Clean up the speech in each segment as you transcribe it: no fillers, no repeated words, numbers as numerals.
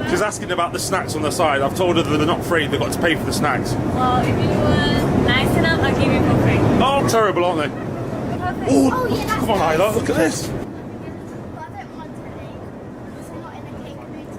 She's asking about the snacks on the side. I've told her that they're not free, they've got to pay for the snacks. Well, if you were nice enough, I'll give you for free. Oh, terrible, aren't they? Perfect. Oh, come on, Isla, look at this.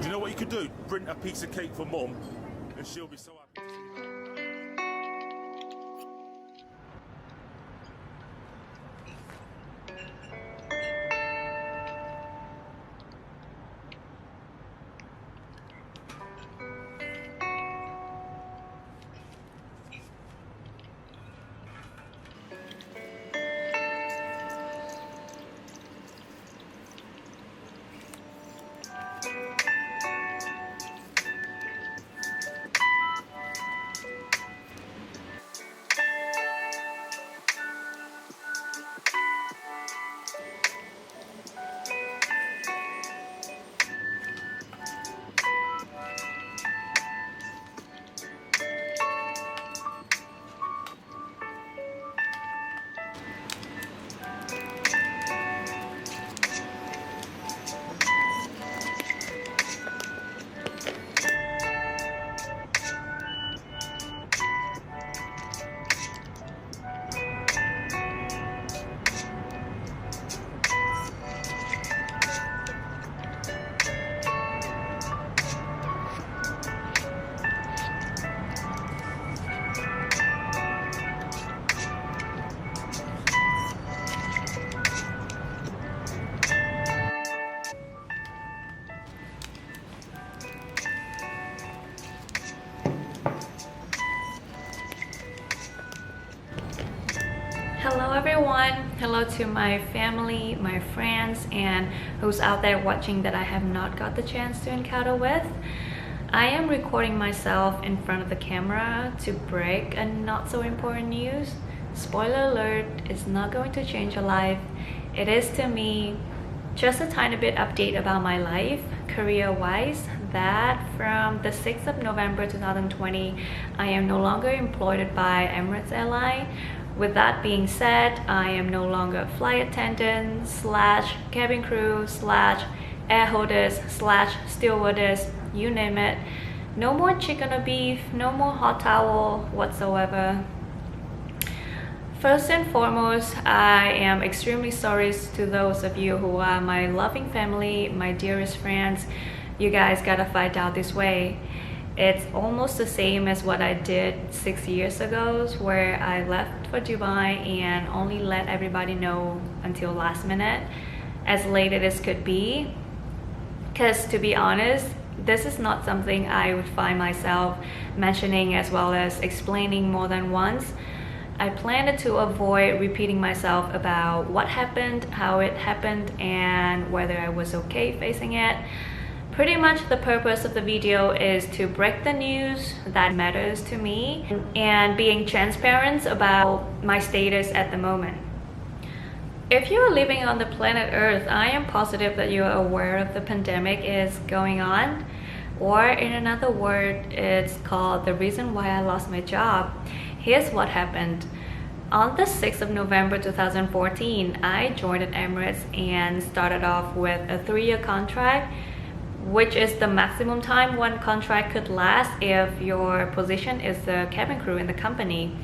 Do you know what you could do? Print a piece of cake for Mum, and she'll be so happy. Hello everyone, hello to my family, my friends, and who's out there watching that I have not got the chance to encounter with. I am recording myself in front of the camera to break a not so important news. Spoiler alert, it's not going to change your life. It is to me just a tiny bit update about my life, career-wise, that from the 6th of November 2020, I am no longer employed by Emirates Airline. With that being said, I am no longer a flight attendant slash cabin crew slash air hostess slash stewardess, you name it. No more chicken or beef, no more hot towel whatsoever. First and foremost, I am extremely sorry to those of you who are my loving family, my dearest friends. You guys gotta fight out this way. It's almost the same as what I did 6 years ago, where I left for Dubai and only let everybody know until last minute, as late as could be. Because to be honest, this is not something I would find myself mentioning as well as explaining more than once. I planned to avoid repeating myself about what happened, how it happened, and whether I was okay facing it. Pretty much the purpose of the video is to break the news that matters to me and being transparent about my status at the moment. If you are living on the planet Earth, I am positive that you are aware of the pandemic is going on, or in another word, it's called the reason why I lost my job. Here's what happened. On the 6th of November 2014, I joined Emirates and started off with a 3-year contract, which is the maximum time one contract could last if your position is the cabin crew in the company.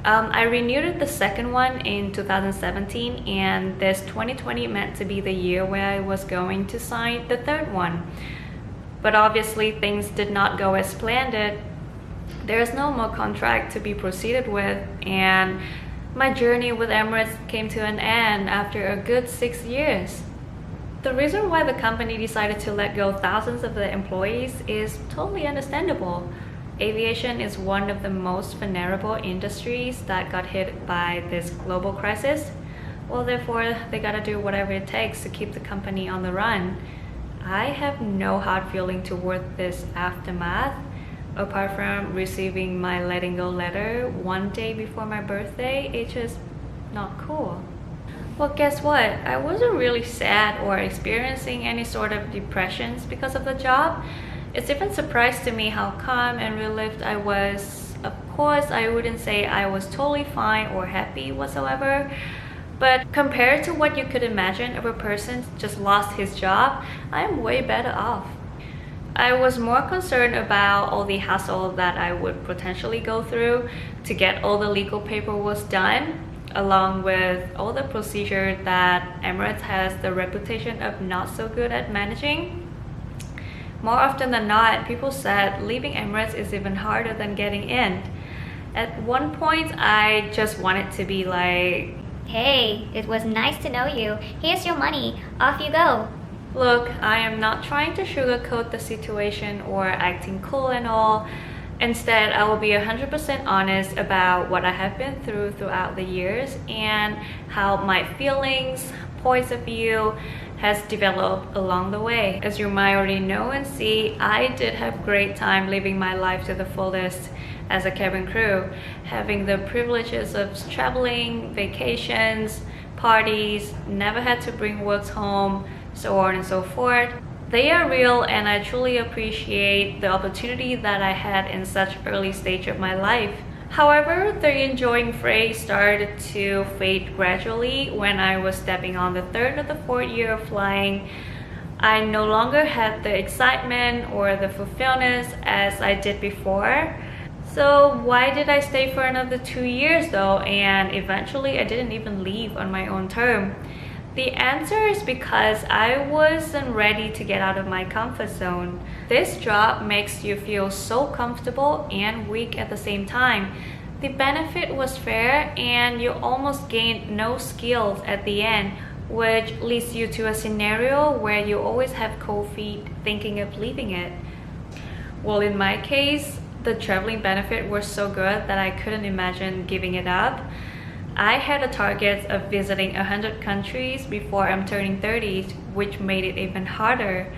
I renewed the second one in 2017, and this 2020 meant to be the year where I was going to sign the third one. But obviously things did not go as planned. There is no more contract to be proceeded with, and my journey with Emirates came to an end after a good 6 years. The reason why the company decided to let go thousands of the employees is totally understandable. Aviation is one of the most vulnerable industries that got hit by this global crisis. Well, therefore, they gotta do whatever it takes to keep the company on the run. I have no hard feeling toward this aftermath, apart from receiving my letting go letter one day before my birthday. It's just not cool. Well, guess what? I wasn't really sad or experiencing any sort of depressions because of the job. It's even surprised to me how calm and relieved I was. Of course, I wouldn't say I was totally fine or happy whatsoever, but compared to what you could imagine if a person just lost his job, I'm way better off. I was more concerned about all the hassle that I would potentially go through to get all the legal paperwork done, along with all the procedure that Emirates has the reputation of not so good at managing. More often than not, people said leaving Emirates is even harder than getting in. At one point, I just wanted to be like, "Hey, it was nice to know you. Here's your money. Off you go." look, I am not trying to sugarcoat the situation or acting cool and all. Instead, I will be 100% honest about what I have been through throughout the years and how my feelings, points of view has developed along the way. As you might already know and see, I did have great time living my life to the fullest as a cabin crew, having the privileges of traveling, vacations, parties, never had to bring works home, so on and so forth. They are real, and I truly appreciate the opportunity that I had in such early stage of my life. However, the enjoying phase started to fade gradually when I was stepping on the 3rd or the 4th year of flying. I no longer had the excitement or the fulfillment as I did before. So why did I stay for another 2 years though, and eventually I didn't even leave on my own term? The answer is because I wasn't ready to get out of my comfort zone. This job makes you feel so comfortable and weak at the same time. The benefit was fair and you almost gained no skills at the end, which leads you to a scenario where you always have cold feet thinking of leaving it. Well, in my case, the traveling benefit was so good that I couldn't imagine giving it up. I had a target of visiting 100 countries before I'm turning 30, which made it even harder.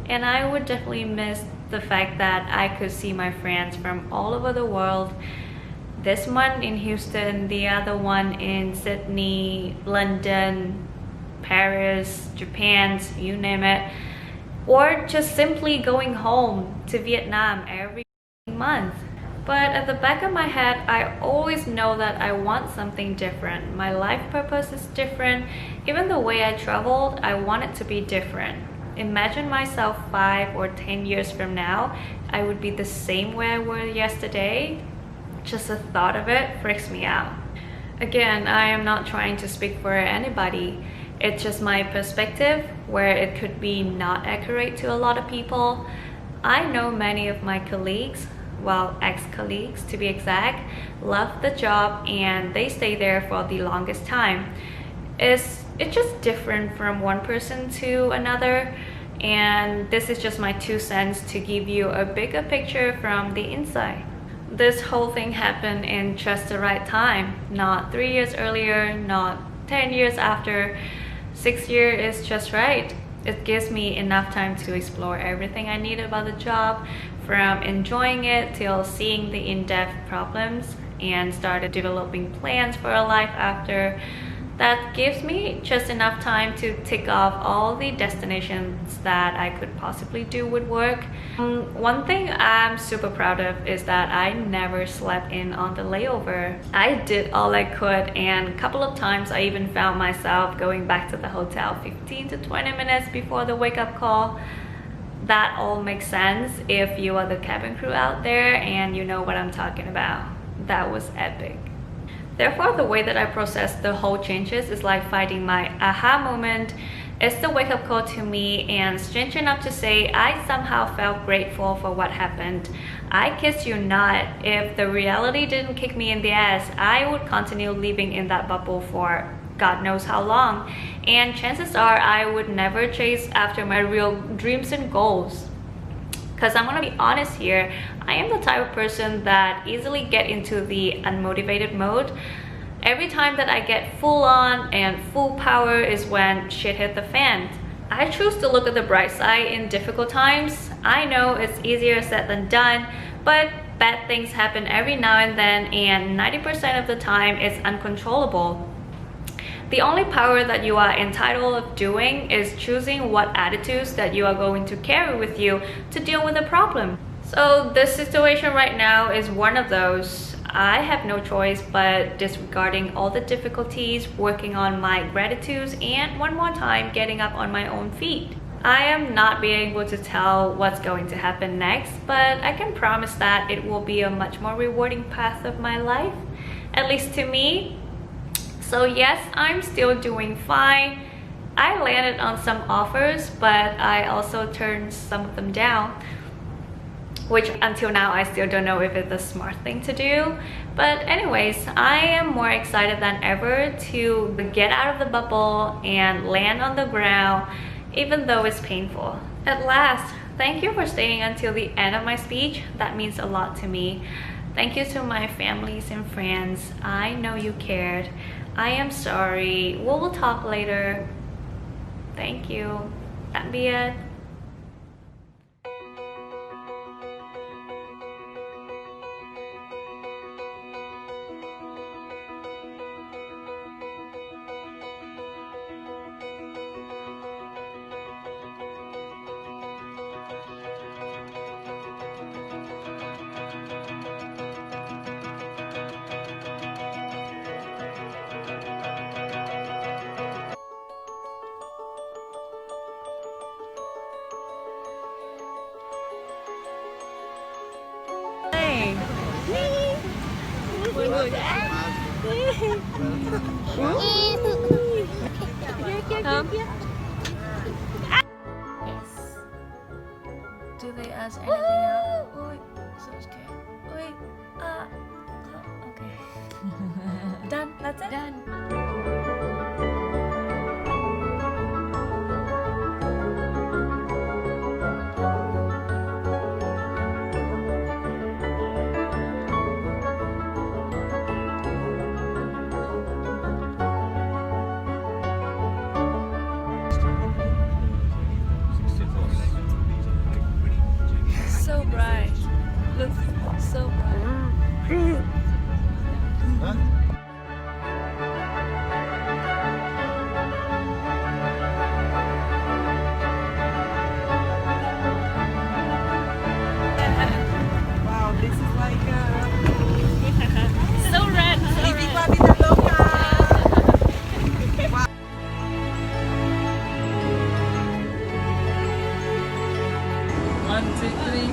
And I would definitely miss the fact that I could see my friends from all over the world. This month in Houston, the other one in Sydney, London, Paris, Japan, you name it. Or just simply going home to Vietnam every month. But at the back of my head, I always know that I want something different. My life purpose is different. Even the way I traveled, I want it to be different. Imagine myself 5 or 10 years from now, I would be the same way I was yesterday. Just the thought of it freaks me out. Again, I am not trying to speak for anybody. It's just my perspective, where it could be not accurate to a lot of people. I know many of my colleagues, well, ex-colleagues to be exact, love the job and they stay there for the longest time. It's just different from one person to another, and this is just my 2 cents to give you a bigger picture from the inside. This whole thing happened in just the right time, not 3 years earlier, not 10 years after. 6 years is just right. It gives me enough time to explore everything I need about the job, from enjoying it till seeing the in-depth problems and started developing plans for a life after. That gives me just enough time to tick off all the destinations that I could possibly do with work. One thing I'm super proud of is that I never slept in on the layover. I did all I could, and a couple of times I even found myself going back to the hotel 15 to 20 minutes before the wake-up call. That all makes sense if you are the cabin crew out there and you know what I'm talking about. That was epic. Therefore, the way that I process the whole changes is like finding my aha moment. It's the wake-up call to me, and strange enough to say, I somehow felt grateful for what happened. I kid you not, if the reality didn't kick me in the ass, I would continue living in that bubble for God knows how long, and chances are I would never chase after my real dreams and goals. Because I'm gonna be honest here, I am the type of person that easily get into the unmotivated mode. Every time that I get full on and full power is when shit hit the fan. I choose to look at the bright side in difficult times. I know it's easier said than done, but bad things happen every now and then, and 90% of the time it's uncontrollable. The only power that you are entitled of doing is choosing what attitudes that you are going to carry with you to deal with the problem. So this situation right now is one of those. I have no choice but disregarding all the difficulties, working on my gratitudes, and one more time getting up on my own feet. I am not being able to tell what's going to happen next, but I can promise that it will be a much more rewarding path of my life, at least to me. So yes, I'm still doing fine. I landed on some offers, but I also turned some of them down, which until now I still don't know if it's a smart thing to do. But anyways, I am more excited than ever to get out of the bubble and land on the ground, even though it's painful. At last, thank you for staying until the end of my speech. That means a lot to me. Thank you to my families and friends. I know you cared. I am sorry. We will talk later. Thank you. Tạm biệt. Mọi người Do they ask anything else? Wait, so scared. Wait, okay. Done, that's it? Done. So bright. Look, so bright. Wow, this is like So red, so Living red. La Vida Loca. Wow. One, two, three.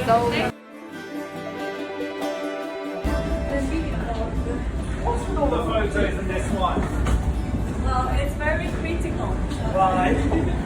So The photos in this one. Well, it's very critical. Why?